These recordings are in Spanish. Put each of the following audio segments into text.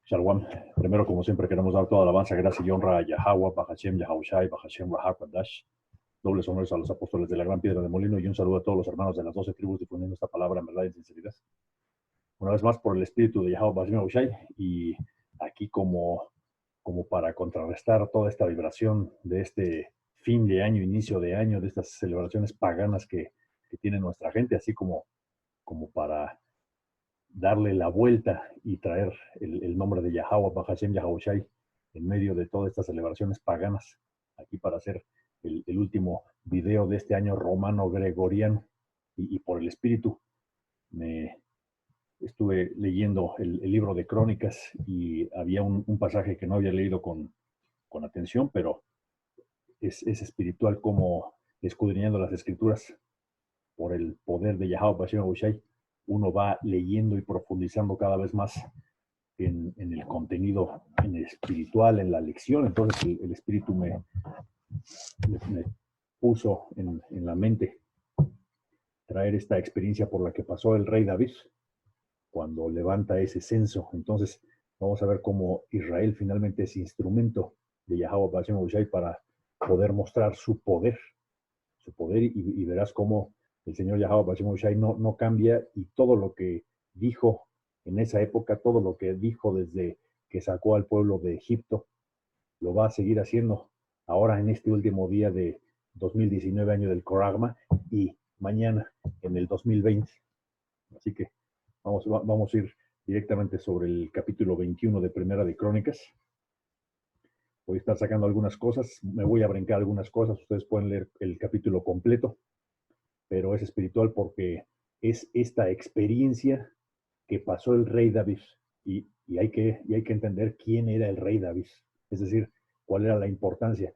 Shalom. Primero, como siempre, queremos dar toda alabanza, gracia y honra a Yahweh, Bahashem, Yahushai, Bahashem, Rahakadash. Dobles honores a los apóstoles de la Gran Piedra de Molino y un saludo a todos los hermanos de las 12 tribus difundiendo esta palabra en verdad y en sinceridad. Una vez más, por el espíritu de Yahweh, Bahashem, Yahushai. Y aquí como para contrarrestar toda esta vibración de este fin de año, inicio de año, de estas celebraciones paganas que tiene nuestra gente, así como para darle la vuelta y traer el nombre de Yahweh, Bahashem, Yahushai, en medio de todas estas celebraciones paganas, aquí para hacer el último video de este año romano gregoriano. Y por el espíritu me estuve leyendo el libro de Crónicas y había un pasaje que no había leído con atención, pero es espiritual, como escudriñando las escrituras por el poder de Yahweh, Bahashem, Yahushai, uno va leyendo y profundizando cada vez más en el contenido, en el espiritual, en la lección. Entonces el espíritu me puso en la mente traer esta experiencia por la que pasó el rey David cuando levanta ese censo. Entonces vamos a ver cómo Israel finalmente es instrumento de Yahweh Bahashem Yahushai para poder mostrar su poder, y verás cómo el Señor Yahweh Bahashem Yahushai no cambia, y todo lo que dijo en esa época, todo lo que dijo desde que sacó al pueblo de Egipto, lo va a seguir haciendo ahora en este último día de 2019, año del Coragma, y mañana en el 2020. Así que vamos a ir directamente sobre el capítulo 21 de Primera de Crónicas. Voy a estar sacando algunas cosas, me voy a brincar algunas cosas, ustedes pueden leer el capítulo completo, pero es espiritual porque es esta experiencia que pasó el rey David, y hay que entender quién era el rey David, es decir, cuál era la importancia.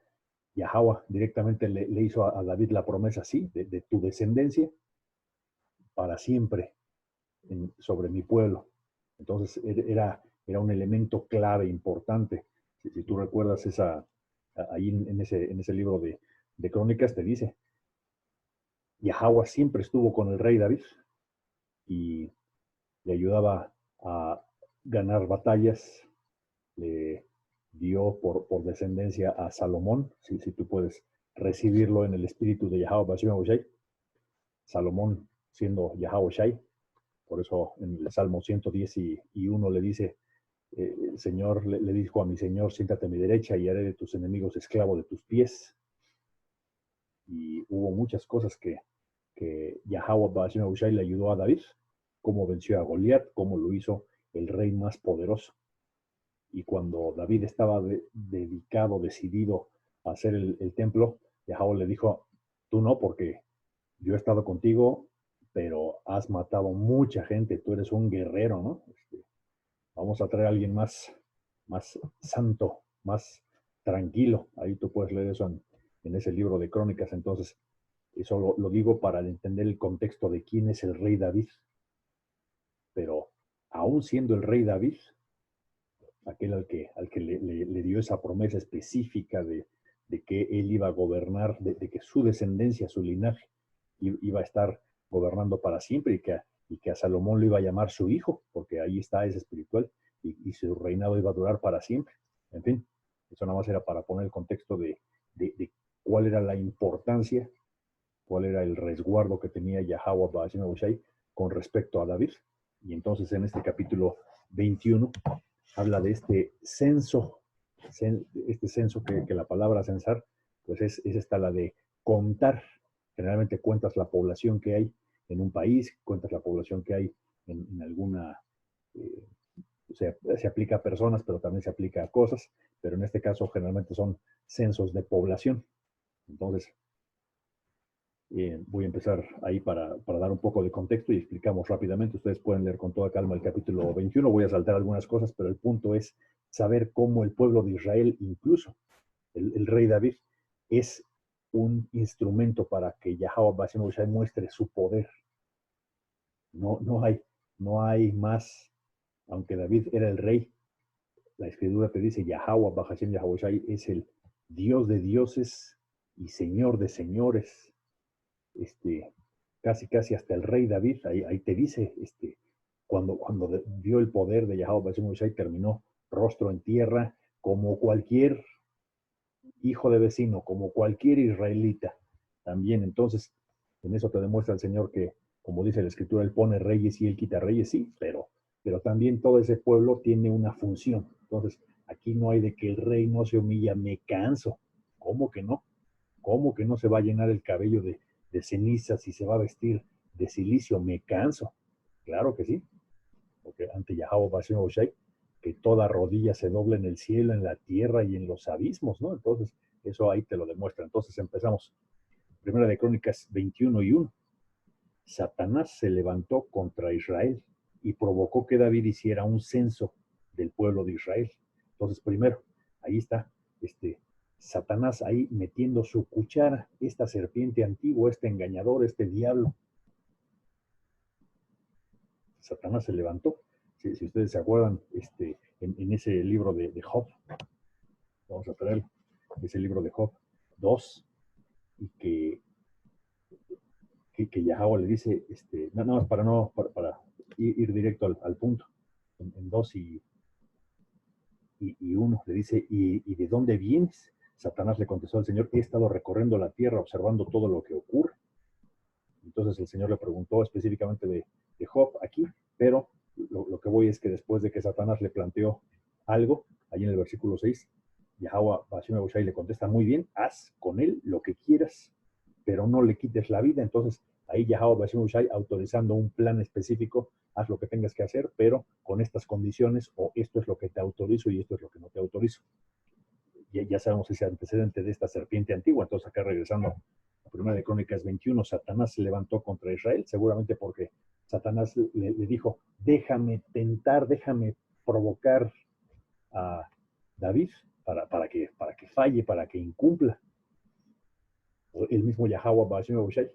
Yahweh directamente le hizo a David la promesa, sí, de tu descendencia para siempre sobre mi pueblo. Entonces era un elemento clave, importante. Si tú recuerdas ahí en ese libro de Crónicas te dice, Yahweh siempre estuvo con el rey David y le ayudaba a ganar batallas, le dio por descendencia a Salomón, si tú puedes recibirlo en el espíritu de Yahweh Bahashem Yahushai, Salomón siendo Yahweh Shai. Por eso en el Salmo 110:1 le dice, el Señor le dijo a mi Señor, siéntate a mi derecha y haré de tus enemigos esclavo de tus pies. Y hubo muchas cosas que Yahweh Bahashem Yahushai le ayudó a David, cómo venció a Goliat, cómo lo hizo el rey más poderoso. Y cuando David estaba dedicado, decidido a hacer el templo, Yahweh le dijo, tú no, porque yo he estado contigo, pero has matado mucha gente, tú eres un guerrero, ¿no? Vamos a traer a alguien más santo, más tranquilo. Ahí tú puedes leer eso en ese libro de Crónicas. Entonces, eso lo digo para entender el contexto de quién es el rey David. Pero aún siendo el rey David, aquel al que le dio esa promesa específica de que él iba a gobernar, de que su descendencia, su linaje, iba a estar gobernando para siempre, y que a Salomón lo iba a llamar su hijo, porque ahí está, es espiritual, y su reinado iba a durar para siempre. En fin, eso nada más era para poner el contexto de cuál era la importancia, cuál era el resguardo que tenía Yahweh Bahashem Yahushai con respecto a David. Y entonces en este capítulo 21 habla de este censo, que la palabra censar, pues es esta, la de contar. Generalmente cuentas la población que hay en un país, cuentas la población que hay en alguna, se aplica a personas, pero también se aplica a cosas, pero en este caso generalmente son censos de población. Entonces, voy a empezar ahí para dar un poco de contexto y explicamos rápidamente. Ustedes pueden leer con toda calma el capítulo 21. Voy a saltar algunas cosas, pero el punto es saber cómo el pueblo de Israel, incluso el rey David, es un instrumento para que Yahweh Bahashem Yahushai muestre su poder. No hay más. Aunque David era el rey, la escritura te dice Yahweh Bahashem Yahushai es el Dios de dioses y Señor de señores. Casi hasta el rey David, ahí te dice, cuando vio el poder de Yahweh Bahashem Yahushai, terminó rostro en tierra, como cualquier hijo de vecino, como cualquier israelita también. Entonces, en eso te demuestra el Señor que, como dice la Escritura, Él pone reyes y Él quita reyes, sí, pero también todo ese pueblo tiene una función. Entonces, aquí no hay de que el rey no se humilla, me canso. ¿Cómo que no? ¿Cómo que no se va a llenar el cabello de cenizas y se va a vestir de silicio? Me canso. Claro que sí, porque ante Yahweh Bashem Oshai, que toda rodilla se doble en el cielo, en la tierra y en los abismos, ¿no? Entonces, eso ahí te lo demuestra. Entonces empezamos. Primera de Crónicas 21:1. Satanás se levantó contra Israel y provocó que David hiciera un censo del pueblo de Israel. Entonces, primero, ahí está, Satanás ahí metiendo su cuchara, esta serpiente antigua, este engañador, este diablo. Satanás se levantó. Si ustedes se acuerdan, en ese libro de Job, vamos a traerlo, ese libro de Job 2, y que Yahweh le dice, nada más para ir directo al punto, en 2 y 1, le dice, ¿y de dónde vienes? Satanás le contestó al Señor, he estado recorriendo la tierra, observando todo lo que ocurre. Entonces el Señor le preguntó específicamente de Job aquí, pero lo que voy es que después de que Satanás le planteó algo, ahí en el versículo 6, Yahweh Bashem Yahushai le contesta, muy bien, haz con él lo que quieras, pero no le quites la vida. Entonces ahí Yahweh Bashem Yahushai autorizando un plan específico, haz lo que tengas que hacer, pero con estas condiciones, o esto es lo que te autorizo y esto es lo que no te autorizo. Ya sabemos ese antecedente de esta serpiente antigua. Entonces acá regresando a Primera de Crónicas 21, Satanás se levantó contra Israel, seguramente porque Satanás le dijo, déjame tentar, déjame provocar a David para que falle, para que incumpla. El mismo Yahweh Bashem Yahushai,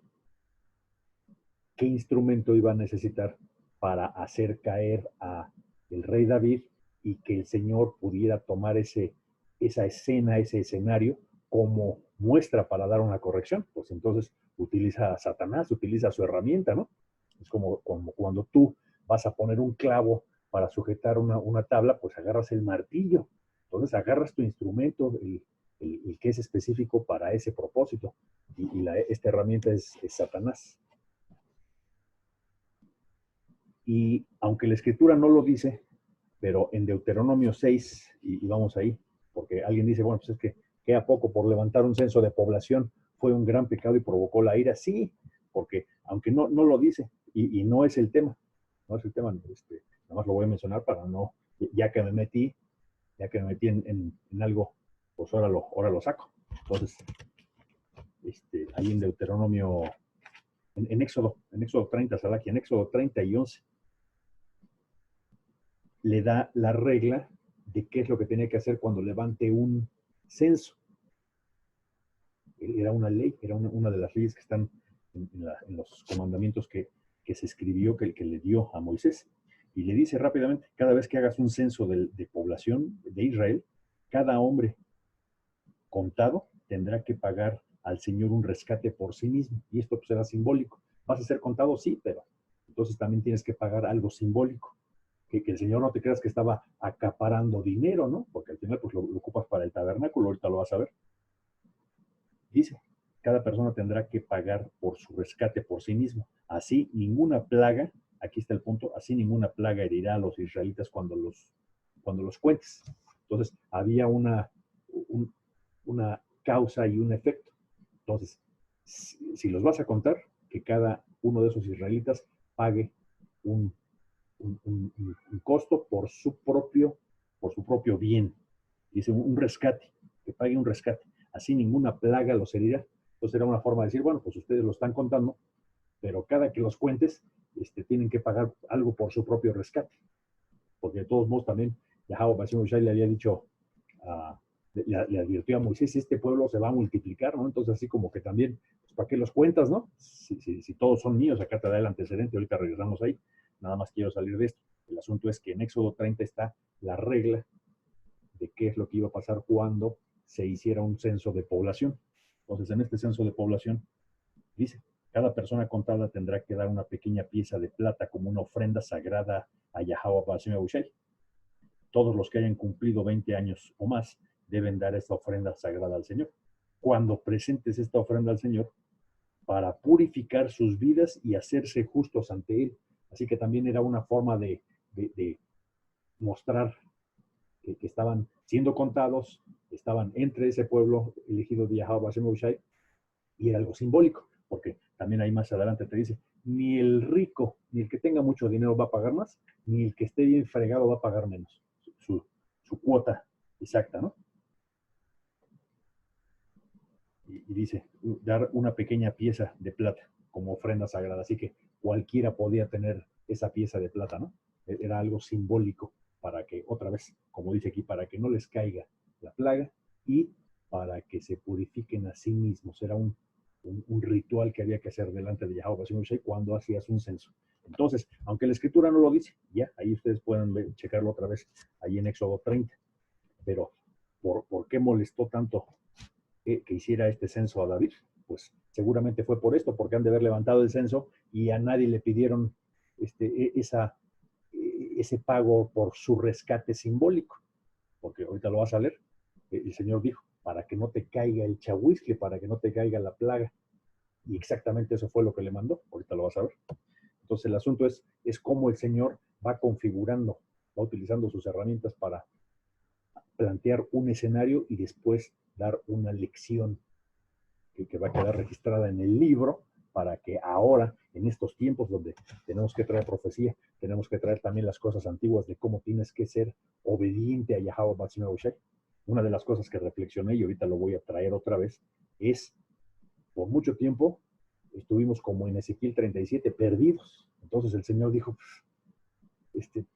¿qué instrumento iba a necesitar para hacer caer a el rey David y que el Señor pudiera tomar esa escena, ese escenario como muestra para dar una corrección? Pues entonces utiliza a Satanás, utiliza su herramienta, ¿no? Es como cuando tú vas a poner un clavo para sujetar una tabla, pues agarras el martillo. Entonces agarras tu instrumento, el que es específico para ese propósito. Y esta herramienta es Satanás. Y aunque la escritura no lo dice, pero en Deuteronomio 6, y vamos ahí, porque alguien dice, bueno, pues es que queda poco por levantar un censo de población, fue un gran pecado y provocó la ira. Sí, porque aunque no lo dice, y no es el tema, no es el tema, nada más lo voy a mencionar para no, ya que me metí en algo, pues ahora lo saco. Entonces, ahí en Deuteronomio, en Éxodo 30, Salaki, en Éxodo 30 y 11, le da la regla de qué es lo que tenía que hacer cuando levante un censo. Era una ley, era una de las leyes que están en los comandamientos que se escribió, que le dio a Moisés. Y le dice rápidamente, cada vez que hagas un censo de población de Israel, cada hombre contado tendrá que pagar al Señor un rescate por sí mismo. Y esto pues era simbólico. ¿Vas a ser contado? Sí, pero entonces también tienes que pagar algo simbólico. Que el Señor no te creas que estaba acaparando dinero, ¿no? Porque al final pues lo ocupas para el tabernáculo, ahorita lo vas a ver. Dice, cada persona tendrá que pagar por su rescate por sí mismo. Así ninguna plaga, aquí está el punto, así ninguna plaga herirá a los israelitas cuando los cuentes. Entonces, había una causa y un efecto. Entonces, si los vas a contar, que cada uno de esos israelitas pague un costo por su propio bien. Dice un rescate, que pague un rescate. Así ninguna plaga los herirá. Entonces era una forma de decir, bueno, pues ustedes lo están contando, pero cada que los cuentes, tienen que pagar algo por su propio rescate. Porque de todos modos también, Yahweh Bashem Yahushai le había dicho, le advirtió a Moisés, este pueblo se va a multiplicar, ¿no? Entonces así como que también, pues, ¿para qué los cuentas, no? Si todos son míos, acá te da el antecedente, ahorita regresamos ahí. Nada más quiero salir de esto. El asunto es que en Éxodo 30 está la regla de qué es lo que iba a pasar cuando se hiciera un censo de población. Entonces, en este censo de población, dice, cada persona contada tendrá que dar una pequeña pieza de plata como una ofrenda sagrada a Yahweh Bashem Yahushai. todos los que hayan cumplido 20 años o más deben dar esta ofrenda sagrada al Señor. Cuando presentes esta ofrenda al Señor, para purificar sus vidas y hacerse justos ante Él. Así que también era una forma de mostrar que estaban siendo contados, estaban entre ese pueblo elegido de Yahweh Hashem Yahushai, y era algo simbólico, porque también ahí más adelante te dice, ni el rico, ni el que tenga mucho dinero va a pagar más, ni el que esté bien fregado va a pagar menos, su cuota exacta, ¿no? Y dice, dar una pequeña pieza de plata como ofrenda sagrada, así que cualquiera podía tener esa pieza de plata, ¿no? Era algo simbólico para que, otra vez, como dice aquí, para que no les caiga la plaga y para que se purifiquen a sí mismos. Era un ritual que había que hacer delante de Yahweh cuando hacías un censo. Entonces, aunque la escritura no lo dice, ya, ahí ustedes pueden checarlo otra vez, ahí en Éxodo 30, pero ¿por qué molestó tanto que hiciera este censo a David? Pues seguramente fue por esto, porque han de haber levantado el censo y a nadie le pidieron ese pago por su rescate simbólico, porque ahorita lo vas a leer. El Señor dijo, para que no te caiga el chahuizcle, para que no te caiga la plaga, y exactamente eso fue lo que le mandó, ahorita lo vas a ver. Entonces el asunto es cómo el Señor va configurando, va utilizando sus herramientas para plantear un escenario y después dar una lección que va a quedar registrada en el libro, para que ahora, en estos tiempos donde tenemos que traer profecía, tenemos que traer también las cosas antiguas de cómo tienes que ser obediente a Yahweh Bashim Yahushai. Una de las cosas que reflexioné, y ahorita lo voy a traer otra vez, es, por mucho tiempo, estuvimos como en Ezequiel 37, perdidos. Entonces el Señor dijo,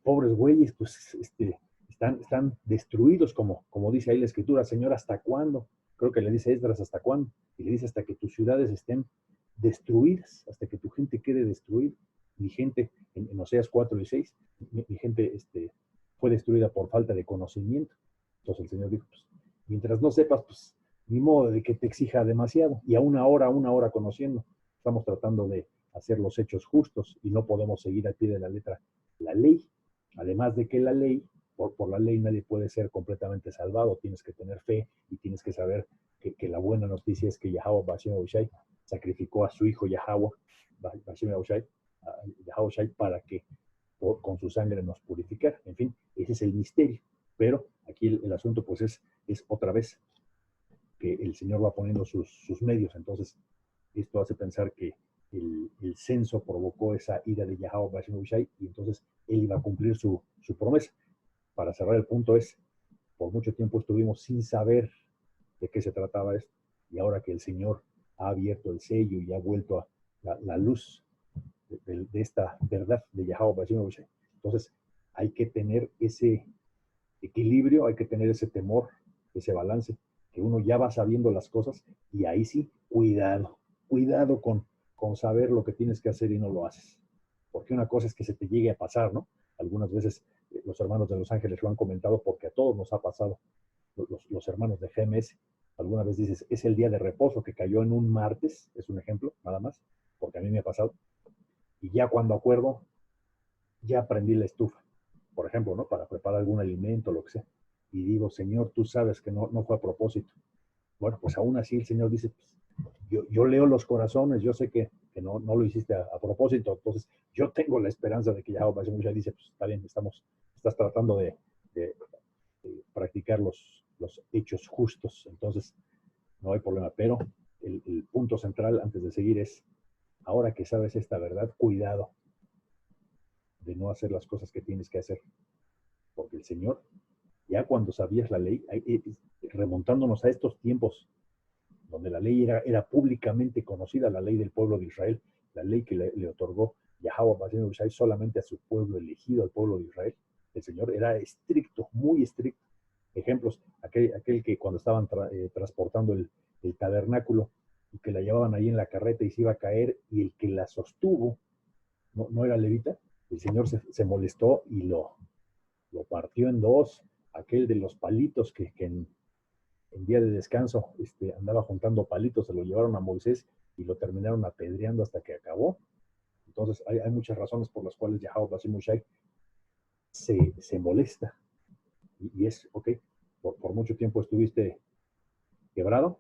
pobres güeyes, pues están destruidos, como dice ahí la Escritura. Señor, ¿hasta cuándo? Creo que le dice Esdras, ¿hasta cuándo? Y le dice, hasta que tus ciudades estén destruidas, hasta que tu gente quede destruida. Mi gente, en Oseas 4 y 6, mi gente fue destruida por falta de conocimiento. Entonces el Señor dijo, pues, mientras no sepas, pues, ni modo de que te exija demasiado. Y a una hora conociendo, estamos tratando de hacer los hechos justos y no podemos seguir al pie de la letra la ley. Además de que la ley, por la ley nadie puede ser completamente salvado, tienes que tener fe y tienes que saber que la buena noticia es que Yahweh Bashim Yahushai sacrificó a su hijo Yahweh Bashim Yahushai, para que con su sangre nos purificara. En fin, ese es el misterio. Pero aquí el asunto pues es otra vez que el Señor va poniendo sus medios. Entonces, esto hace pensar que el censo provocó esa ira de Yahweh Bashim Yahushai, y entonces él iba a cumplir su promesa. Para cerrar el punto por mucho tiempo estuvimos sin saber de qué se trataba esto, y ahora que el Señor ha abierto el sello y ha vuelto a la luz de esta verdad de Yahweh Bashim Yahushai, entonces hay que tener ese equilibrio, hay que tener ese temor, ese balance, que uno ya va sabiendo las cosas, y ahí sí, cuidado con saber lo que tienes que hacer y no lo haces. Porque una cosa es que se te llegue a pasar, ¿no? Algunas veces los hermanos de Los Ángeles lo han comentado, porque a todos nos ha pasado. Los hermanos de GMS, alguna vez dices, es el día de reposo que cayó en un martes, es un ejemplo, nada más, porque a mí me ha pasado. Y ya cuando acuerdo, ya prendí la estufa, por ejemplo, ¿no? Para preparar algún alimento, lo que sea. Y digo, Señor, tú sabes que no fue a propósito. Bueno, pues aún así el Señor dice, pues, yo leo los corazones, yo sé que no lo hiciste a propósito, entonces yo tengo la esperanza de que Yahweh dice, pues está bien, estás tratando de practicar los hechos justos, entonces no hay problema. Pero el punto central antes de seguir es, ahora que sabes esta verdad, cuidado de no hacer las cosas que tienes que hacer, porque el Señor, ya cuando sabías la ley, remontándonos a estos tiempos donde la ley era públicamente conocida, la ley del pueblo de Israel, la ley que le otorgó Yahweh Bashim Yahushai solamente a su pueblo elegido, al pueblo de Israel. El Señor era estricto, muy estricto. Ejemplos, aquel que cuando estaban transportando el tabernáculo y que la llevaban ahí en la carreta y se iba a caer, y el que la sostuvo no era levita, el Señor se molestó y lo partió en dos. Aquel de los palitos que en día de descanso andaba juntando palitos, se lo llevaron a Moisés y lo terminaron apedreando hasta que acabó. Entonces hay muchas razones por las cuales Yahweh Bashim Yahushai se molesta Y es, ok, por mucho tiempo estuviste quebrado,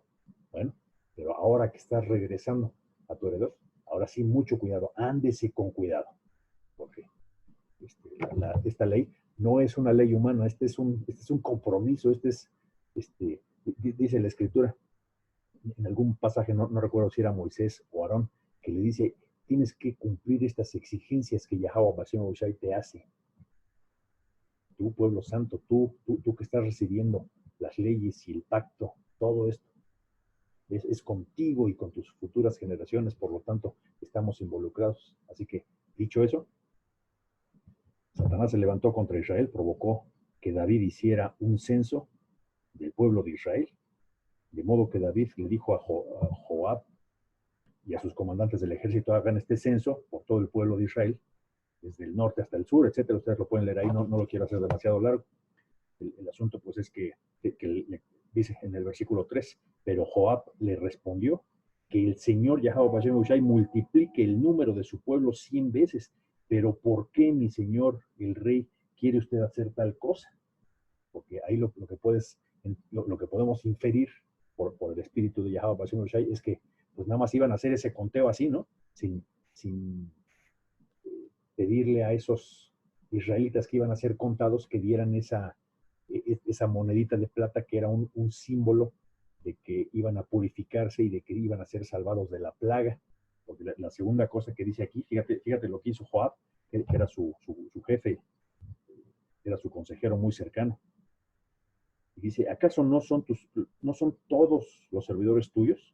bueno, pero ahora que estás regresando a tu heredor, ahora sí, mucho cuidado, ándese con cuidado, porque esta ley no es una ley humana, este es un compromiso, dice la escritura, en algún pasaje, no recuerdo si era Moisés o Aarón, que le dice, tienes que cumplir estas exigencias que Yahweh Bashem Oshai te hace. Tú, pueblo santo, tú que estás recibiendo las leyes y el pacto, todo esto es contigo y con tus futuras generaciones, por lo tanto, estamos involucrados. Así que, dicho eso, Satanás se levantó contra Israel, provocó que David hiciera un censo del pueblo de Israel, de modo que David le dijo a Joab y a sus comandantes del ejército, hagan este censo por todo el pueblo de Israel, desde el norte hasta el sur, etcétera. Ustedes lo pueden leer ahí, no lo quiero hacer demasiado largo. El asunto pues es que dice en el versículo 3, pero Joab le respondió que el Señor Yahweh Bashem Ushai multiplique el número de su pueblo 100 veces, pero ¿por qué, mi señor, el rey, quiere usted hacer tal cosa? Porque ahí lo que podemos inferir por el espíritu de Yahweh Bashem Ushai es que pues nada más iban a hacer ese conteo así, ¿no? Sin pedirle a esos israelitas que iban a ser contados que dieran esa monedita de plata que era un símbolo de que iban a purificarse y de que iban a ser salvados de la plaga. Porque la segunda cosa que dice aquí, fíjate lo que hizo Joab, que era su jefe, era su consejero muy cercano. Y dice, ¿acaso no son todos los servidores tuyos?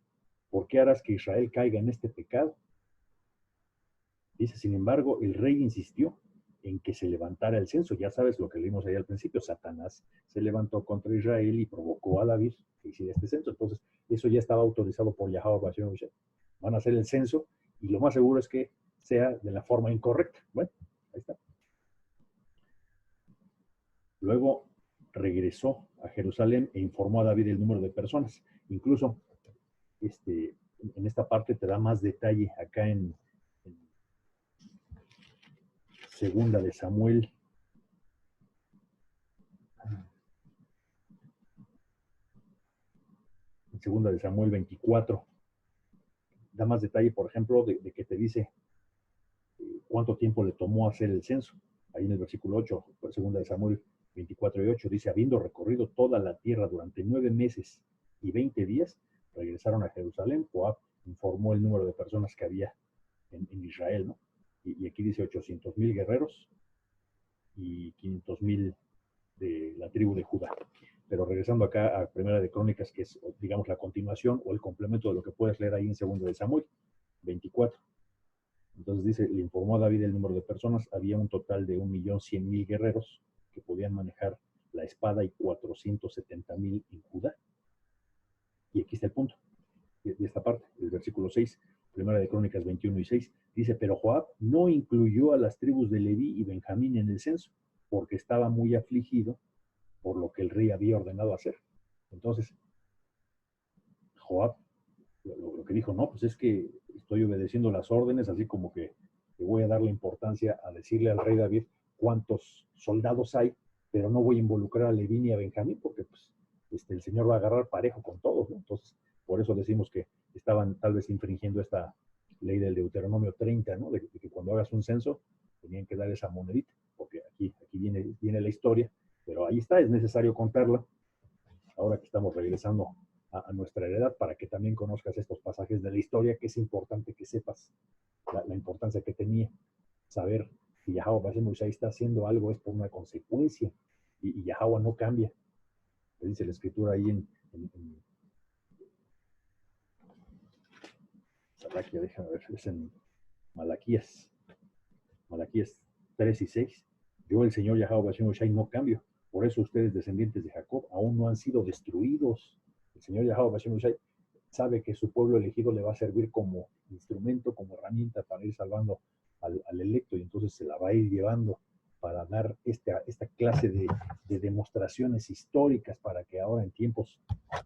¿Por qué harás que Israel caiga en este pecado? Dice, sin embargo, el rey insistió en que se levantara el censo. Ya sabes lo que leímos ahí al principio, Satanás se levantó contra Israel y provocó a David que hiciera este censo. Entonces, eso ya estaba autorizado por Yahweh Bashem Ushai. Van a hacer el censo y lo más seguro es que sea de la forma incorrecta. Bueno, ahí está. Luego regresó a Jerusalén e informó a David el número de personas. Incluso en esta parte te da más detalle acá en Segunda de Samuel. En Segunda de Samuel 24. Da más detalle, por ejemplo, de que te dice cuánto tiempo le tomó hacer el censo. Ahí en el versículo 8, Segunda de Samuel 24 y 8, dice, habiendo recorrido toda la tierra durante 9 meses y 20 días, regresaron a Jerusalén. Joab informó el número de personas que había en Israel, ¿no? Y aquí dice 800,000 guerreros y 500,000 de la tribu de Judá. Pero regresando acá a Primera de Crónicas, que es, digamos, la continuación o el complemento de lo que puedes leer ahí en Segunda de Samuel 24. Entonces dice, le informó a David el número de personas, había un total de 1,100,000 guerreros que podían manejar la espada y 470,000 en Judá. Y aquí está el punto de esta parte, el versículo 6, Primera de Crónicas 21 y 6, dice, pero Joab no incluyó a las tribus de Leví y Benjamín en el censo, porque estaba muy afligido por lo que el rey había ordenado hacer. Entonces, Joab lo que dijo, no, pues es que estoy obedeciendo las órdenes, así como que le voy a dar la importancia a decirle al rey David cuántos soldados hay, pero no voy a involucrar a Leví ni a Benjamín, porque pues, el Señor va a agarrar parejo con todos, ¿no? Entonces, por eso decimos que estaban tal vez infringiendo esta ley del Deuteronomio 30, ¿no? De que cuando hagas un censo, tenían que dar esa monedita, porque aquí viene la historia, pero ahí está, es necesario contarla, ahora que estamos regresando a nuestra heredad, para que también conozcas estos pasajes de la historia, que es importante que sepas la importancia que tenía. Saber que Yahweh Bashem Ushai está haciendo algo es por una consecuencia, y Yahweh no cambia. Le dice la escritura ahí en Salaquia, déjame ver, es en Malaquías 3 y 6. Yo, el Señor Yahweh Bashem Ushai, no cambio. Por eso ustedes, descendientes de Jacob, aún no han sido destruidos. El Señor Yahweh Bashem Ushai sabe que su pueblo elegido le va a servir como instrumento, como herramienta para ir salvando al electo, y entonces se la va a ir llevando para dar esta clase de demostraciones históricas, para que ahora en tiempos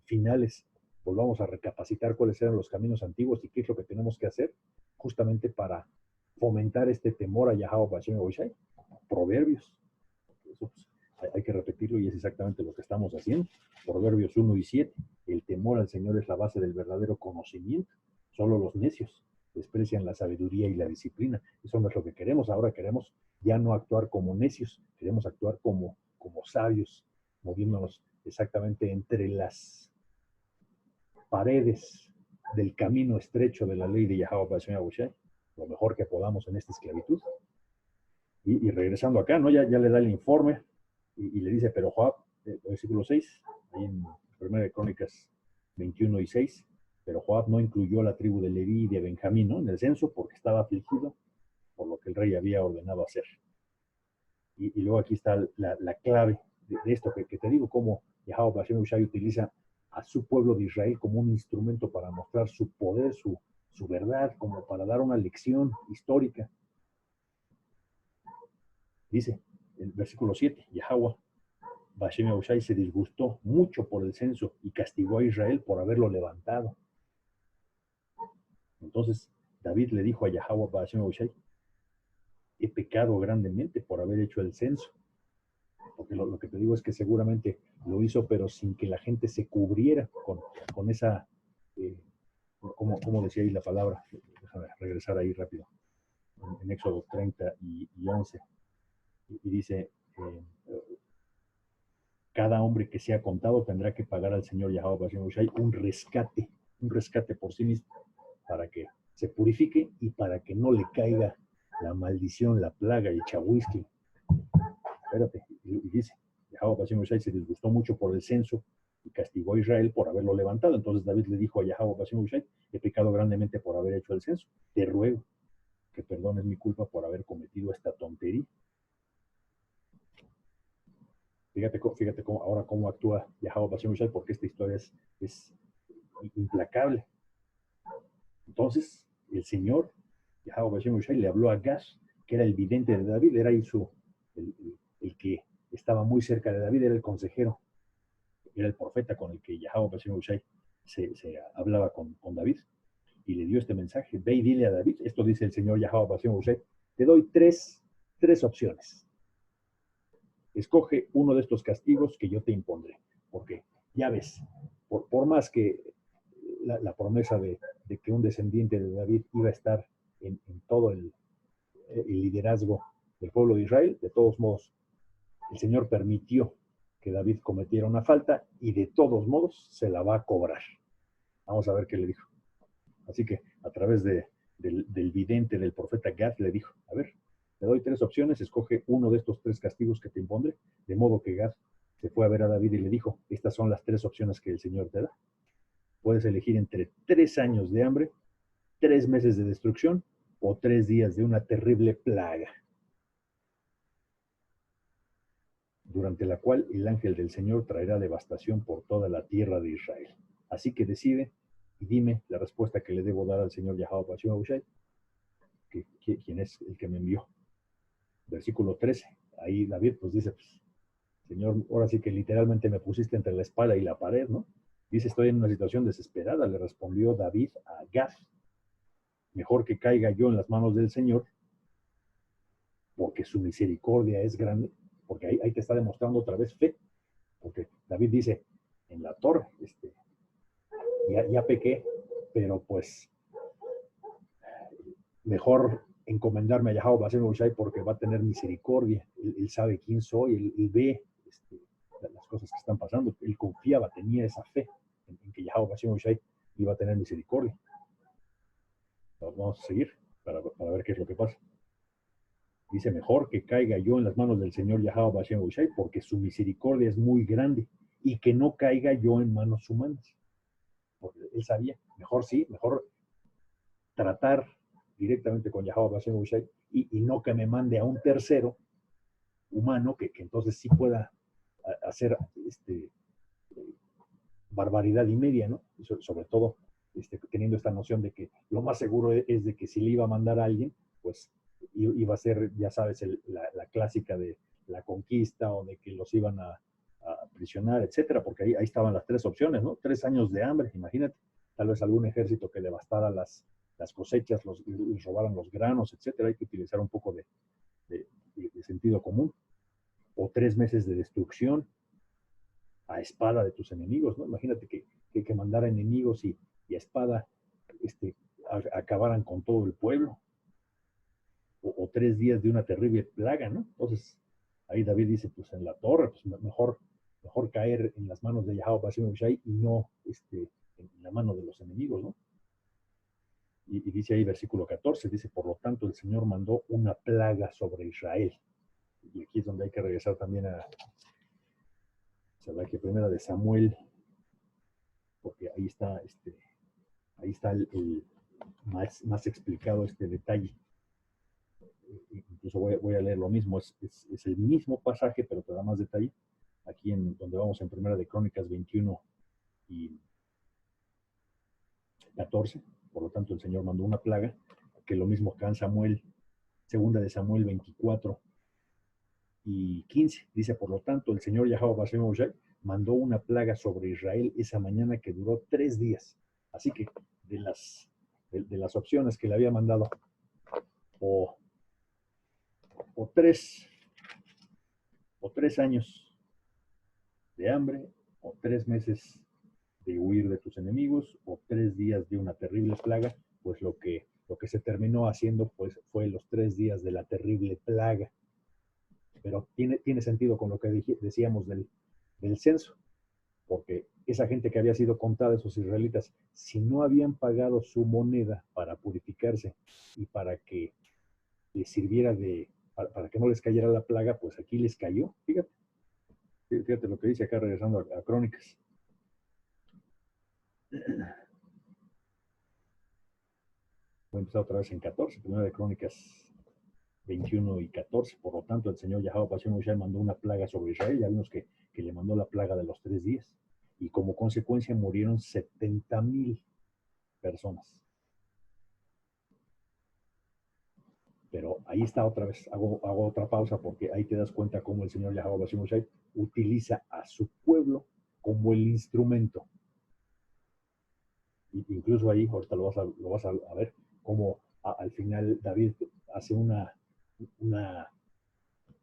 finales volvamos a recapacitar cuáles eran los caminos antiguos y qué es lo que tenemos que hacer justamente para fomentar este temor a Yahweh Bashem Oishai. Proverbios. Eso pues, hay que repetir cumplirlo y es exactamente lo que estamos haciendo. Proverbios 1:7, el temor al Señor es la base del verdadero conocimiento. Solo los necios desprecian la sabiduría y la disciplina. Eso no es lo que queremos. Ahora queremos ya no actuar como necios, queremos actuar como sabios, moviéndonos exactamente entre las paredes del camino estrecho de la ley de Yahweh Hashem Yahushai, lo mejor que podamos en esta esclavitud. Y regresando acá, ¿no? Ya le da el informe y le dice, pero Joab, versículo 6, ahí en 1 de Crónicas 21:6, pero Joab no incluyó a la tribu de Leví y de Benjamín, ¿no?, en el censo porque estaba afligido por lo que el rey había ordenado hacer. Y luego aquí está la clave de esto que te digo, cómo Yahweh Hashem Yahushai utiliza a su pueblo de Israel como un instrumento para mostrar su poder, su verdad, como para dar una lección histórica. Dice el versículo 7, Yahweh Hashem Yahushai se disgustó mucho por el censo y castigó a Israel por haberlo levantado. Entonces David le dijo a Yahweh Hashem Yahushai, he pecado grandemente por haber hecho el censo. Porque lo que te digo es que seguramente lo hizo, pero sin que la gente se cubriera con esa, como decía ahí la palabra, déjame regresar ahí rápido, en Éxodo 30 y 11, y dice, cada hombre que sea contado tendrá que pagar al Señor Yahweh Hashem Yahushai un rescate por sí mismo, para que se purifique y para que no le caiga la maldición, la plaga, el chahuisqui. Espérate, y dice, Yahweh Hashem Yahushai se disgustó mucho por el censo y castigó a Israel por haberlo levantado. Entonces David le dijo a Yahweh Hashem Yahushai, he pecado grandemente por haber hecho el censo. Te ruego que perdones mi culpa por haber cometido esta tontería. Fíjate cómo actúa Yahweh Hashem Yahushai, porque esta historia es implacable. Entonces, el Señor, Yahweh Hashem Yahushai, le habló a Gad, que era el vidente de David, era ahí el que estaba muy cerca de David, era el consejero, era el profeta con el que Yahweh Hashem Yahushai se hablaba con David, y le dio este mensaje: ve y dile a David, esto dice el Señor Yahweh Hashem Yahushai, te doy tres opciones. Escoge uno de estos castigos que yo te impondré, porque ya ves, por más que la promesa de que un descendiente de David iba a estar en todo el liderazgo del pueblo de Israel, de todos modos, el Señor permitió que David cometiera una falta y de todos modos se la va a cobrar. Vamos a ver qué le dijo. Así que a través del vidente, del profeta Gad, le dijo, a ver, te doy tres opciones, escoge uno de estos tres castigos que te impondré. De modo que Gad se fue a ver a David y le dijo, estas son las tres opciones que el Señor te da. Puedes elegir entre 3 años de hambre, 3 meses de destrucción o 3 días de una terrible plaga, durante la cual el ángel del Señor traerá devastación por toda la tierra de Israel. Así que decide y dime la respuesta que le debo dar al Señor Yahweh Hashem Yahushai, quien es el que me envió. Versículo 13, ahí David pues dice, pues, Señor, ahora sí que literalmente me pusiste entre la espada y la pared, ¿no? Dice, estoy en una situación desesperada, le respondió David a Gad, mejor que caiga yo en las manos del Señor, porque su misericordia es grande, porque ahí te está demostrando otra vez fe, porque David dice, en la torre, ya pequé, pero pues mejor encomendarme a Yahweh Hashem Yahushai porque va a tener misericordia, él sabe quién soy, él ve las cosas que están pasando, él confiaba, tenía esa fe en que Yahweh Hashem Yahushai iba a tener misericordia. Vamos a seguir para ver qué es lo que pasa. Dice, mejor que caiga yo en las manos del Señor Yahweh Hashem Yahushai, porque su misericordia es muy grande, y que no caiga yo en manos humanas. Porque él sabía, mejor tratar directamente con Yahweh Hashem Yahushai, y no que me mande a un tercero humano que entonces sí pueda hacer barbaridad y media, ¿no? Sobre todo teniendo esta noción de que lo más seguro es de que si le iba a mandar a alguien, pues iba a ser, ya sabes, la clásica de la conquista o de que los iban a prisionar, etcétera, porque ahí estaban las tres opciones, ¿no? 3 años de hambre, imagínate, tal vez algún ejército que devastara las cosechas, les robaran los granos, etcétera. Hay que utilizar un poco de sentido común. O 3 meses de destrucción, a espada de tus enemigos, ¿no? Imagínate que mandara enemigos y a espada acabaran con todo el pueblo, o 3 días de una terrible plaga, ¿no? Entonces, ahí David dice, pues en la torre, pues mejor caer en las manos de Yahweh Bashem Hushai y no en la mano de los enemigos, ¿no? Y dice ahí versículo 14, dice, por lo tanto el Señor mandó una plaga sobre Israel. Y aquí es donde hay que regresar también a la que primera de Samuel, porque ahí está el más explicado este detalle. Incluso voy a leer lo mismo, es el mismo pasaje, pero te da más detalle. Aquí donde vamos en primera de Crónicas 21 y 14, por lo tanto el Señor mandó una plaga, que lo mismo acá en Samuel, segunda de Samuel 24 y 15, dice, por lo tanto el Señor Yahweh Bashem Hushai mandó una plaga sobre Israel esa mañana que duró 3 días. Así que de las opciones que le había mandado, o 3 años de hambre, o 3 meses de huir de tus enemigos, o 3 días de una terrible plaga, pues lo que se terminó haciendo pues fue los 3 días de la terrible plaga. Pero tiene sentido con lo que decíamos del censo, porque esa gente que había sido contada, esos israelitas, si no habían pagado su moneda para purificarse y para que les sirviera para que no les cayera la plaga, pues aquí les cayó. Fíjate lo que dice acá, regresando a Crónicas. Voy a empezar otra vez en 14, primera de Crónicas 21 y 14. Por lo tanto, el Señor Yahweh Bashem Hushai mandó una plaga sobre Israel. Ya vimos que le mandó la plaga de los 3 días. Y como consecuencia murieron 70,000 personas. Pero ahí está otra vez, hago otra pausa porque ahí te das cuenta cómo el Señor Yahweh Bashem Hushai utiliza a su pueblo como el instrumento. Y incluso ahí, ahorita lo vas a ver, cómo al final David hace una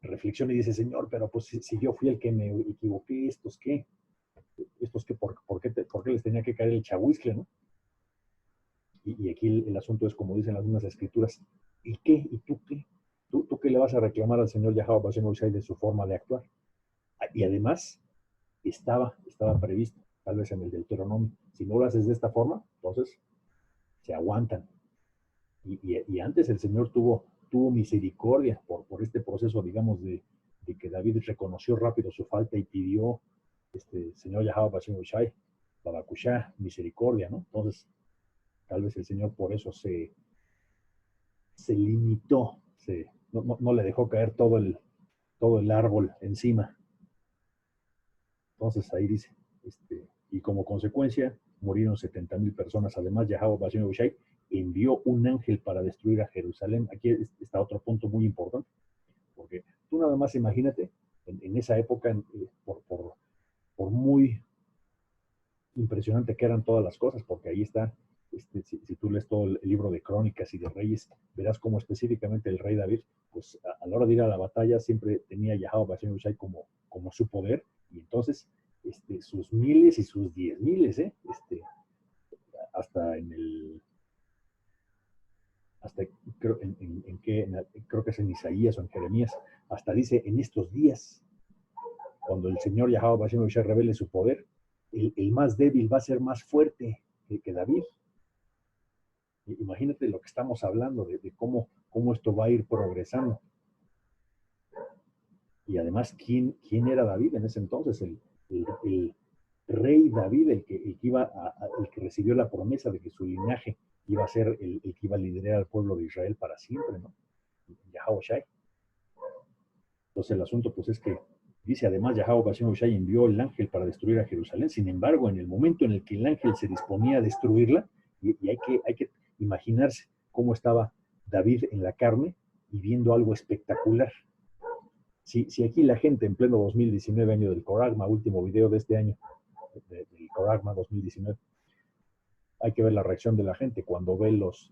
reflexión y dice, Señor, pero pues si yo fui el que me equivoqué, ¿estos qué? ¿Por qué les tenía que caer el chahuizcle, no? Y aquí el asunto es, como dicen las mismas escrituras, ¿y qué? ¿Y tú qué? ¿Tú qué le vas a reclamar al Señor Yahweh Bashem Hushai de su forma de actuar? Y además, estaba previsto, tal vez en el Deuteronomio, si no lo haces de esta forma, entonces se aguantan. Y antes el Señor tuvo misericordia por este proceso, digamos, de que David reconoció rápido su falta y pidió, Señor Yahweh Bashem Hushai, Babakushá, misericordia, ¿no? Entonces, tal vez el Señor por eso se limitó, no le dejó caer todo el árbol encima. Entonces ahí dice, y como consecuencia murieron 70,000 personas. Además, Yahweh Bashem Hushai envió un ángel para destruir a Jerusalén. Aquí está otro punto muy importante, porque tú nada más imagínate, en esa época, por muy impresionante que eran todas las cosas, porque ahí está, si tú lees todo el libro de Crónicas y de Reyes, verás cómo específicamente el rey David, pues a la hora de ir a la batalla siempre tenía Yahweh Bashem Hushai como su poder, y entonces sus miles y sus 10,000, hasta creo que es en Isaías o en Jeremías, hasta dice, en estos días, cuando el Señor Yahweh Bashem Hushai revele su poder, el más débil va a ser más fuerte que David. Imagínate lo que estamos hablando, de cómo esto va a ir progresando. Y además, ¿quién era David en ese entonces? El rey David, el que recibió la promesa de que su linaje iba a ser el que iba a liderar al pueblo de Israel para siempre, ¿no? Yahweh Shai. Entonces el asunto pues es que dice, además Yahweh Bashem Hushai envió el ángel para destruir a Jerusalén. Sin embargo, en el momento en el que el ángel se disponía a destruirla, y hay que imaginarse cómo estaba David en la carne y viendo algo espectacular. Si aquí la gente en pleno 2019, año del Coragma, último video de este año, del Coragma 2019, hay que ver la reacción de la gente cuando ve los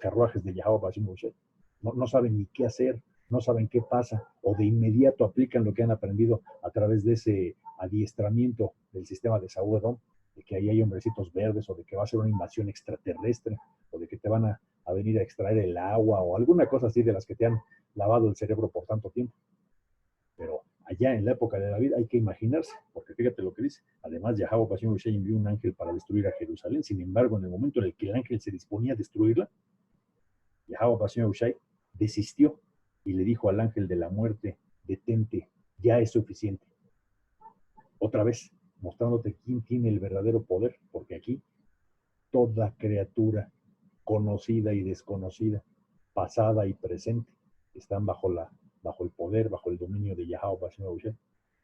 carruajes de Yahweh Bashem Hushai. No saben ni qué hacer, no saben qué pasa, o de inmediato aplican lo que han aprendido a través de ese adiestramiento del sistema de Saúl Edom, de que ahí hay hombrecitos verdes, o de que va a ser una invasión extraterrestre, o de que te van a venir a extraer el agua, o alguna cosa así de las que te han lavado el cerebro por tanto tiempo. Pero allá en la época de David hay que imaginarse, porque fíjate lo que dice. Además, Yahweh Bashem Hushai envió un ángel para destruir a Jerusalén. Sin embargo, en el momento en el que el ángel se disponía a destruirla, Yahweh Bashem Hushai desistió y le dijo al ángel de la muerte: detente, ya es suficiente. Otra vez, mostrándote quién tiene el verdadero poder, porque aquí toda criatura conocida y desconocida, pasada y presente, están bajo el poder, bajo el dominio de Yahweh Bashem Hushai.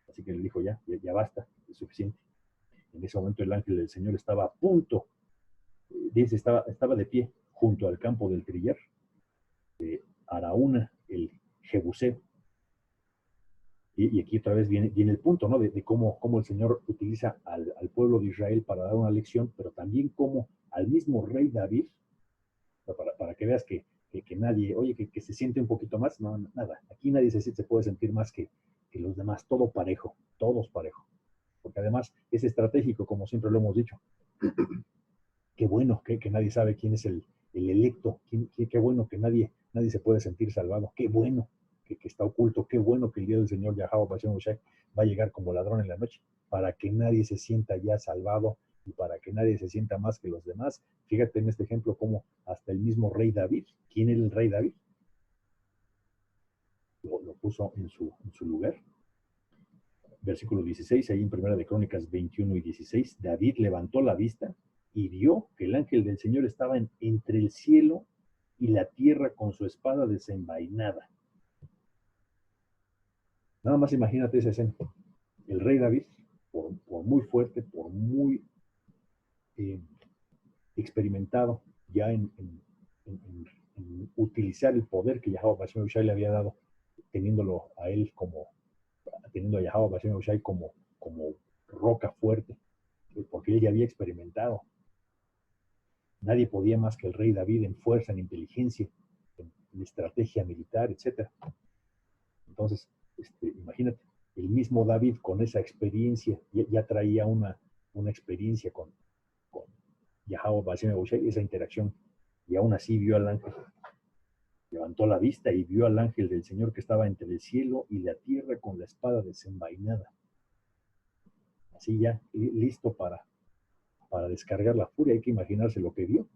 Así que le dijo: ya basta, es suficiente. En ese momento el ángel del Señor estaba a punto, dice, estaba de pie junto al campo del trillar de Araúna, el Jebuseo. Y aquí otra vez viene el punto, ¿no? De cómo el Señor utiliza al pueblo de Israel para dar una lección, pero también cómo al mismo rey David, para que veas que nadie, oye, que se siente un poquito más, no, nada, aquí nadie se puede sentir más que los demás, todo parejo, todos parejo, porque además es estratégico, como siempre lo hemos dicho. Qué bueno que nadie sabe quién es el electo, qué bueno que nadie se puede sentir salvado, qué bueno que está oculto, qué bueno que el día del Señor Yahweh Bashem Hushai va a llegar como ladrón en la noche, para que nadie se sienta ya salvado y para que nadie se sienta más que los demás. Fíjate en este ejemplo como hasta el mismo rey David, ¿quién era el rey David? Lo puso en su lugar. Versículo 16, ahí en Primera de Crónicas 21 y 16, David levantó la vista y vio que el ángel del Señor estaba entre el cielo y la tierra con su espada desenvainada. Nada más imagínate esa escena. El rey David, por muy fuerte, por muy experimentado ya en utilizar el poder que Yahweh Bashem Hushai le había dado, teniendo a Yahweh Bashem Hushai como roca fuerte, porque él ya había experimentado. Nadie podía más que el rey David en fuerza, en inteligencia, en estrategia militar, etc. Entonces, imagínate, el mismo David con esa experiencia, ya traía una experiencia con Yahweh Bashem Hushai, esa interacción, y aún así vio al ángel. Levantó la vista y vio al ángel del Señor que estaba entre el cielo y la tierra con la espada desenvainada. Así ya, listo para descargar la furia. Hay que imaginarse lo que vio.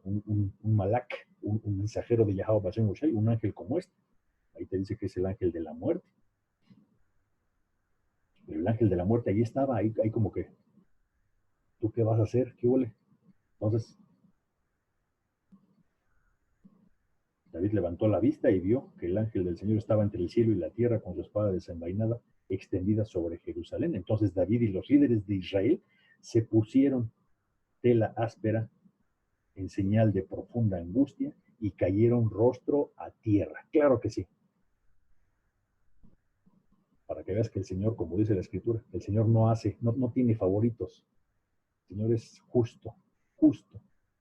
Un malak, un mensajero de Yahweh Bashem Hushai, un ángel como este. Ahí te dice que es el ángel de la muerte. Pero el ángel de la muerte ahí estaba, ahí como que, ¿tú qué vas a hacer? ¿Qué huele? Entonces, David levantó la vista y vio que el ángel del Señor estaba entre el cielo y la tierra con su espada desenvainada extendida sobre Jerusalén. Entonces David y los líderes de Israel se pusieron tela áspera en señal de profunda angustia y cayeron rostro a tierra. Claro que sí. Para que veas que el Señor, como dice la Escritura, el Señor no tiene favoritos. El Señor es justo.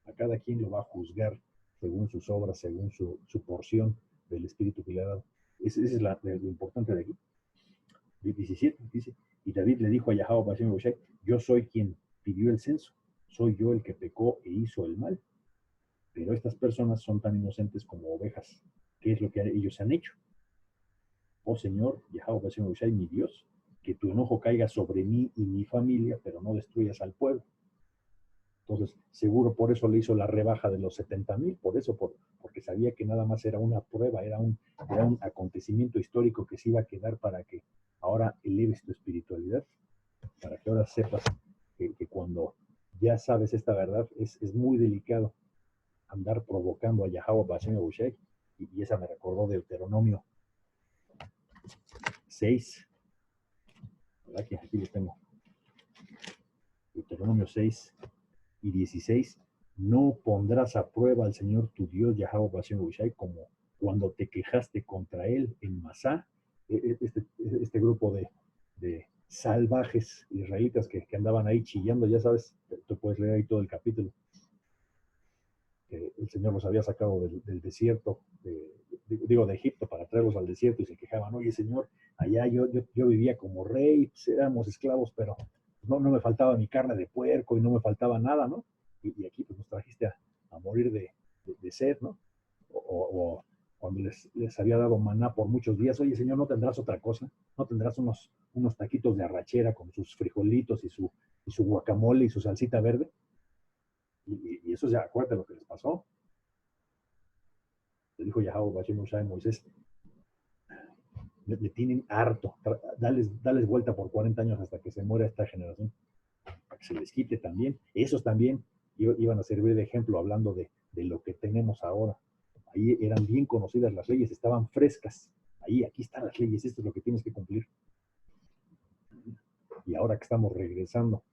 A cada quien lo va a juzgar según sus obras, según su porción del Espíritu que le ha dado. Ese es lo importante de aquí. 17 dice: y David le dijo a Yahweh Bashem Hushai: yo soy quien pidió el censo, soy yo el que pecó e hizo el mal, pero estas personas son tan inocentes como ovejas. ¿Qué es lo que ellos han hecho? Oh Señor, Yahweh Bashem Hushai, mi Dios, que tu enojo caiga sobre mí y mi familia, pero no destruyas al pueblo. Entonces, seguro por eso le hizo la rebaja de los 70,000, porque sabía que nada más era una prueba, era un acontecimiento histórico que se iba a quedar para que ahora eleves tu espiritualidad, para que ahora sepas que cuando ya sabes esta verdad, es muy delicado andar provocando a Yahweh Bashem Hushai, y esa me recordó Deuteronomio 6, ¿verdad? Que aquí lo tengo. Deuteronomio 6 y 16, no pondrás a prueba al Señor tu Dios, Yahweh Bashem Hushai, como cuando te quejaste contra él en Masá, este grupo de salvajes israelitas que andaban ahí chillando, ya sabes, tú puedes leer ahí todo el capítulo. que el Señor los había sacado del desierto, digo, de Egipto, para traerlos al desierto, y se quejaban, oye, Señor, allá yo vivía como rey, pues éramos esclavos, pero no me faltaba mi carne de puerco y no me faltaba nada, ¿no? Y aquí pues nos trajiste a morir de sed, ¿no? O cuando les había dado maná por muchos días, oye, Señor, ¿no tendrás otra cosa? ¿No tendrás unos taquitos de arrachera con sus frijolitos y su guacamole y su salsita verde? Y eso ya, acuérdate lo que les pasó. Le dijo Yahweh Bashem Moshe a Moisés, me tienen harto, dales vuelta por 40 años hasta que se muera esta generación, para que se les quite también. Esos también iban a servir de ejemplo hablando de lo que tenemos ahora. Ahí eran bien conocidas las leyes, estaban frescas. Aquí están las leyes, esto es lo que tienes que cumplir. Y ahora que estamos regresando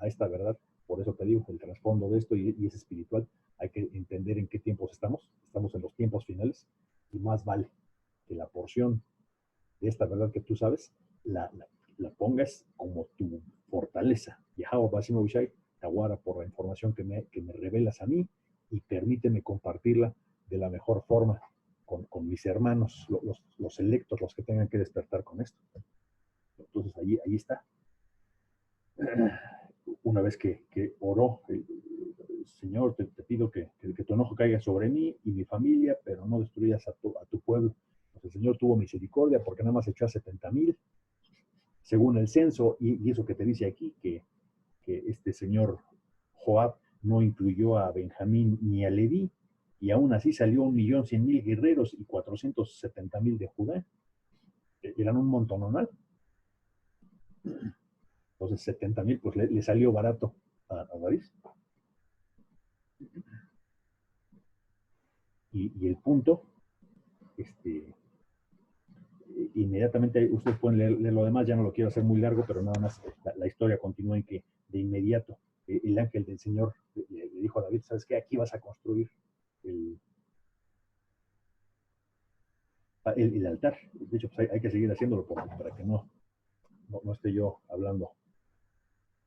a esta verdad, por eso te digo, el trasfondo de esto y es espiritual, hay que entender en qué tiempos estamos. Estamos en los tiempos finales y más vale que la porción de esta verdad que tú sabes, la pongas como tu fortaleza. Yahweh Basim Ushai, Tawara, por la información que me revelas a mí y permíteme compartirla de la mejor forma con mis hermanos, los electos, los que tengan que despertar con esto. Entonces, ahí está. Una vez que oró, Señor, te pido que tu enojo caiga sobre mí y mi familia, pero no destruyas a tu pueblo. Pues el Señor tuvo misericordia porque nada más echó a 70,000, según el censo, y eso que te dice aquí, que este señor Joab no incluyó a Benjamín ni a Leví, y aún así salió 1,100,000 guerreros y 470,000 de Judá. Eran un montononal. Entonces 70,000, pues le salió barato a David. Y el punto, inmediatamente, ustedes pueden leer lo demás, ya no lo quiero hacer muy largo, pero nada más la historia continúa en que de inmediato el ángel del Señor le dijo a David, ¿sabes qué? Aquí vas a construir el altar. De hecho, pues hay que seguir haciéndolo para que no esté yo hablando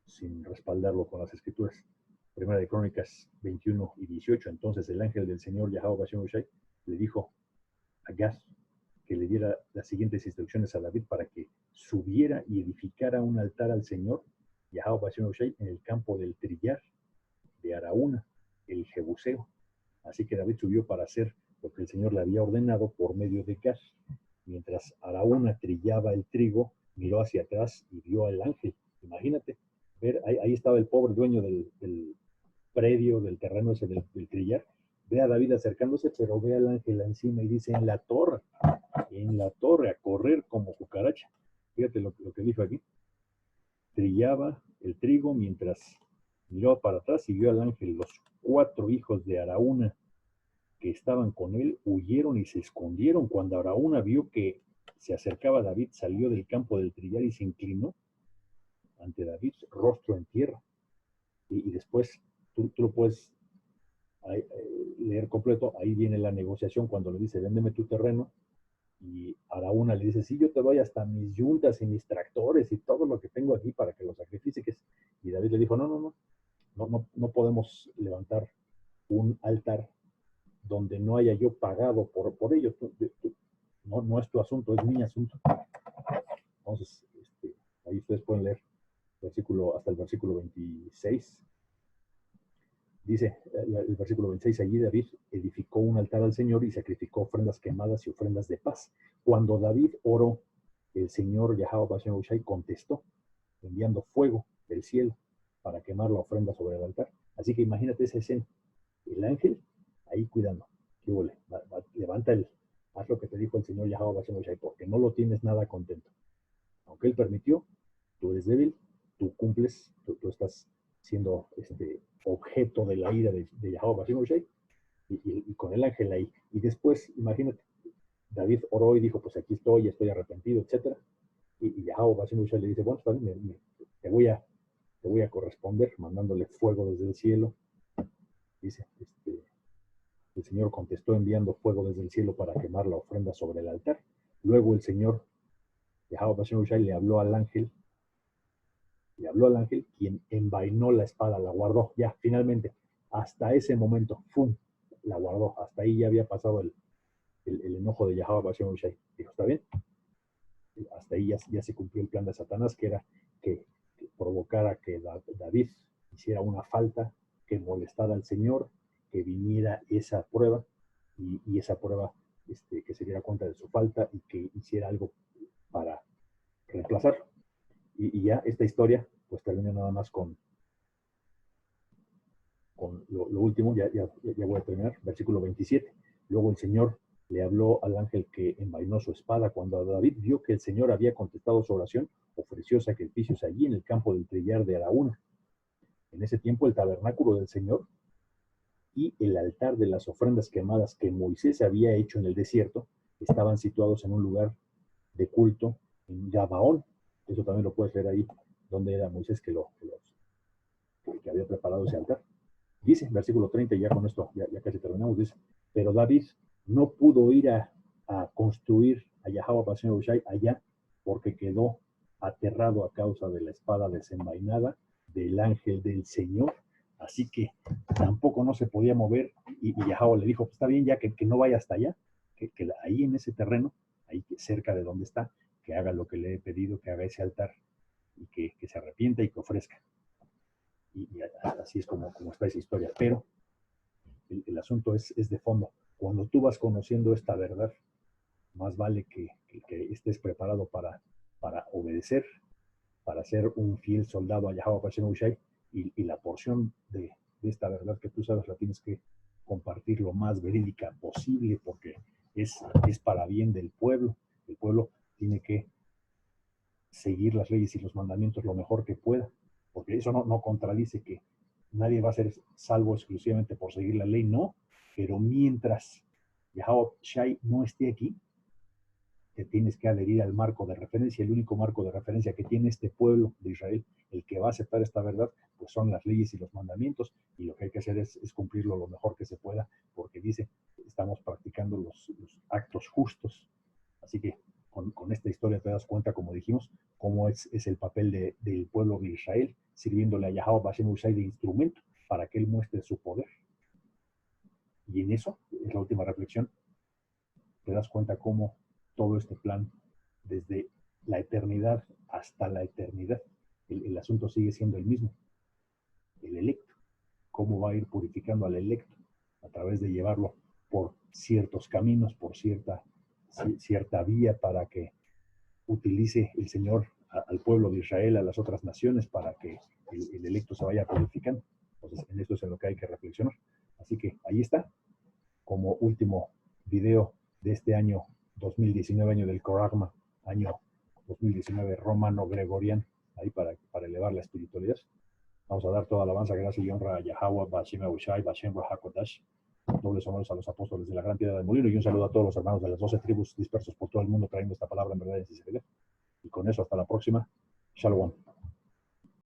sin respaldarlo con las escrituras. Primera de Crónicas 21 y 18. Entonces el ángel del Señor, Yahweh Bashem Ushai, le dijo a Gad que le diera las siguientes instrucciones a David para que subiera y edificara un altar al Señor, Yahweh Bashem Ushai, en el campo del trillar de Araúna, el Jebuseo. Así que David subió para hacer lo que el Señor le había ordenado por medio de Gad. Mientras Araúna trillaba el trigo, miró hacia atrás y vio al ángel. Imagínate, ahí estaba el pobre dueño del predio, del terreno ese del trillar. Ve a David acercándose, pero ve al ángel encima y dice, en la torre, a correr como cucaracha. Fíjate lo que dijo aquí. Trillaba el trigo mientras miró para atrás y vio al ángel. Los 4 hijos de Araúna que estaban con él huyeron y se escondieron. Cuando Araúna vio que se acercaba a David, salió del campo del trillar y se inclinó ante David, rostro en tierra. Y después tú lo puedes leer completo. Ahí viene la negociación cuando le dice, véndeme tu terreno. Y Araúna le dice, sí, yo te doy hasta mis yuntas y mis tractores y todo lo que tengo aquí para que lo sacrifiques. Y David le dijo, no podemos levantar un altar donde no haya yo pagado por ellos. No es tu asunto, es mi asunto. Entonces, ahí ustedes pueden leer hasta el versículo 26. Dice el versículo 26, allí David edificó un altar al Señor y sacrificó ofrendas quemadas y ofrendas de paz. Cuando David oró, el Señor Yahweh Bashem Ushai contestó, enviando fuego del cielo para quemar la ofrenda sobre el altar. Así que imagínate esa escena. El ángel ahí cuidando. ¿Qué huele? Levanta haz lo que te dijo el Señor Yahweh Bashem Ushai, porque no lo tienes nada contento. Aunque Él permitió, tú eres débil, tú cumples, tú estás siendo objeto de la ira de Yahweh Bashem Ushai, y con el ángel ahí. Y después, imagínate, David oró y dijo, pues aquí estoy arrepentido, etc. Y Yahweh Bashem Ushai le dice, bueno, te voy a corresponder mandándole fuego desde el cielo. Dice, el Señor contestó enviando fuego desde el cielo para quemar la ofrenda sobre el altar. Luego el Señor, Yahweh Bashem Ushai, le habló al ángel, quien envainó la espada, la guardó. Ya, finalmente, hasta ese momento, ¡fum!, la guardó. Hasta ahí ya había pasado el enojo de Yahweh Hashem Hushai. Dijo, está bien, hasta ahí ya se cumplió el plan de Satanás, que era que provocara que David hiciera una falta, que molestara al Señor, que viniera esa prueba, y esa prueba que se diera cuenta de su falta y que hiciera algo para reemplazarlo. Y ya esta historia pues termina nada más con lo último, ya voy a terminar, versículo 27. Luego el Señor le habló al ángel que envainó su espada. Cuando David vio que el Señor había contestado su oración, ofreció sacrificios allí en el campo del trillar de Araúna. En ese tiempo el tabernáculo del Señor y el altar de las ofrendas quemadas que Moisés había hecho en el desierto estaban situados en un lugar de culto en Gabaón. Eso también lo puedes leer ahí, donde era Moisés que había preparado ese altar. Dice, versículo 30, y ya con esto, ya casi terminamos, dice, pero David no pudo ir a construir a Yahweh Hashem Hushai allá, porque quedó aterrado a causa de la espada desenvainada del ángel del Señor. Así que tampoco no se podía mover, y Yahweh le dijo, pues está bien ya que no vaya hasta allá, que ahí en ese terreno, ahí cerca de donde está, que haga lo que le he pedido, que haga ese altar, y que se arrepienta y que ofrezca. Y así es como está esa historia. Pero el asunto es de fondo. Cuando tú vas conociendo esta verdad, más vale que estés preparado para obedecer, para ser un fiel soldado a Yahweh Hashem Hushai, y la porción de esta verdad que tú sabes la tienes que compartir lo más verídica posible, porque es para bien del pueblo. El pueblo tiene que seguir las leyes y los mandamientos lo mejor que pueda, porque eso no contradice que nadie va a ser salvo exclusivamente por seguir la ley, no, pero mientras Yahweh Shai no esté aquí, te tienes que adherir al marco de referencia. El único marco de referencia que tiene este pueblo de Israel, el que va a aceptar esta verdad, pues son las leyes y los mandamientos, y lo que hay que hacer es cumplirlo lo mejor que se pueda, porque dice, estamos practicando los actos justos. Así que con esta historia te das cuenta, como dijimos, cómo es el papel del pueblo de Israel, sirviéndole a Yahweh Hashem Hushai de instrumento para que él muestre su poder. Y en eso, es la última reflexión, te das cuenta cómo todo este plan, desde la eternidad hasta la eternidad, el asunto sigue siendo el mismo. El electo, cómo va a ir purificando al electo a través de llevarlo por ciertos caminos, por cierta vía, para que utilice el Señor al pueblo de Israel, a las otras naciones, para que el electo se vaya purificando. Entonces, en esto es en lo que hay que reflexionar. Así que ahí está, como último video de este año 2019, año del Coragma, año 2019 romano-gregoriano, ahí para elevar la espiritualidad. Vamos a dar toda alabanza, gracia y honra a Yahweh, Bashem Hushai, Bashem Rahakodash. Dobles honores a los apóstoles de la Gran Piedra del Molino, y un saludo a todos los hermanos de las 12 tribus dispersos por todo el mundo trayendo esta palabra en verdad y en sinceridad. Y con eso, hasta la próxima. Shalom.